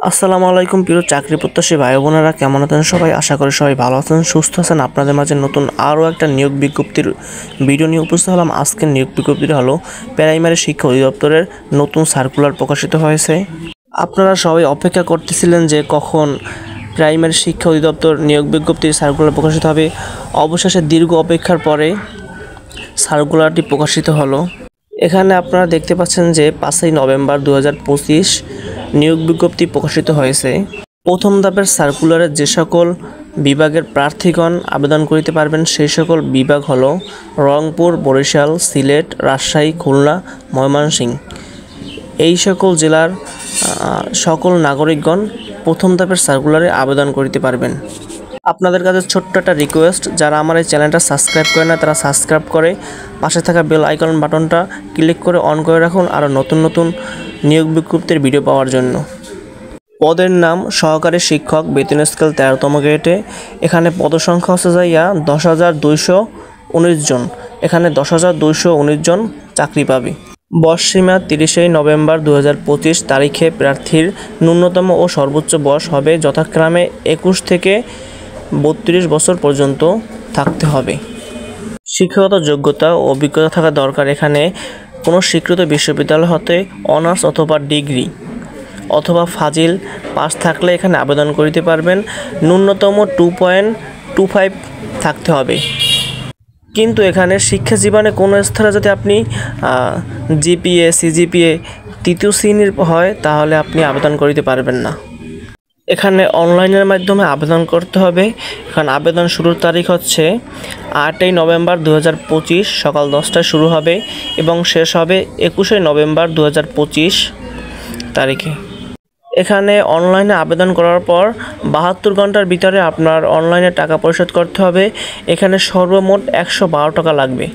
আসসালামু আলাইকুম প্রিয় চাকরি প্রত্যাশী ভাই বোনেরা, কেমন আছেন সবাই? আশা করি সবাই ভালো আছেন, সুস্থ আছেন। আপনাদের মাঝে নতুন আরও একটা নিয়োগ বিজ্ঞপ্তির ভিডিও নিয়ে উপস্থিত হলাম। আজকের নিয়োগ বিজ্ঞপ্তিটা হলো প্রাইমারি শিক্ষা অধিদপ্তরের নতুন সার্কুলার প্রকাশিত হয়েছে। আপনারা সবাই অপেক্ষা করতেছিলেন যে কখন প্রাইমারি শিক্ষা অধিদপ্তর নিয়োগ বিজ্ঞপ্তির সার্কুলার প্রকাশিত হবে। অবশেষে দীর্ঘ অপেক্ষার পরে সার্কুলারটি প্রকাশিত হলো। এখানে আপনারা দেখতে পাচ্ছেন যে 5ই নভেম্বর 2025 নিয়োগ বিজ্ঞপ্তি প্রকাশিত হয়েছে। প্রথম ধাপের সার্কুলারে যে সকল বিভাগের প্রার্থীগণ আবেদন করিতে পারবেন সেই সকল বিভাগ হলো রংপুর, বরিশাল, সিলেট, রাজশাহী, খুলনা, ময়মনসিংহ। এই সকল জেলার সকল নাগরিকগণ প্রথম ধাপের সার্কুলারে আবেদন করিতে পারবেন। আপনাদের কাছে ছোট্ট একটা রিকোয়েস্ট, যারা আমার এই চ্যানেলটা সাবস্ক্রাইব করে না তারা সাবস্ক্রাইব করে পাশে থাকা বেল আইকন বাটনটা ক্লিক করে অন করে রাখুন আরও নতুন নতুন নিয়োগ বিজ্ঞপ্তির ভিডিও পাওয়ার জন্য। পদের নাম সহকারী শিক্ষক, বেতন স্কেল 13তম গ্রেডে। এখানে পদসংখ্যা হচ্ছে যাইয়া 10,219 জন। এখানে 10,219 জন চাকরি পাবে। বয়সসীমা 30 নভেম্বর 2025 তারিখে প্রার্থীর ন্যূনতম ও সর্বোচ্চ বয়স হবে যথাক্রমে 21 থেকে 32 বছর পর্যন্ত থাকতে হবে। শিক্ষাগত যোগ্যতা ও অভিজ্ঞতা থাকা দরকার। এখানে কোনো স্বীকৃত বিশ্ববিদ্যালয় হতে অনার্স অথবা ডিগ্রি অথবা ফাজিল পাস থাকলে এখানে আবেদন করিতে পারবেন। ন্যূনতম 2.25 থাকতে হবে। কিন্তু এখানে শিক্ষা জীবনে কোনো স্তরে যদি আপনি জিপিএ, সিজিপিএ 3য় শ্রেণীর হয় তাহলে আপনি আবেদন করিতে পারবেন না। এখানে অনলাইনের মাধ্যমে আবেদন করতে হবে। এখানে আবেদন শুরুর তারিখ হচ্ছে 8ই নভেম্বর 2025 সকাল 10টায় শুরু হবে এবং শেষ হবে 21 নভেম্বর 2025 তারিখে। এখানে অনলাইনে আবেদন করার পর 72 ঘন্টার ভিতরে আপনার অনলাইনে টাকা পরিশোধ করতে হবে। এখানে সর্বমোট 112 টাকা লাগবে।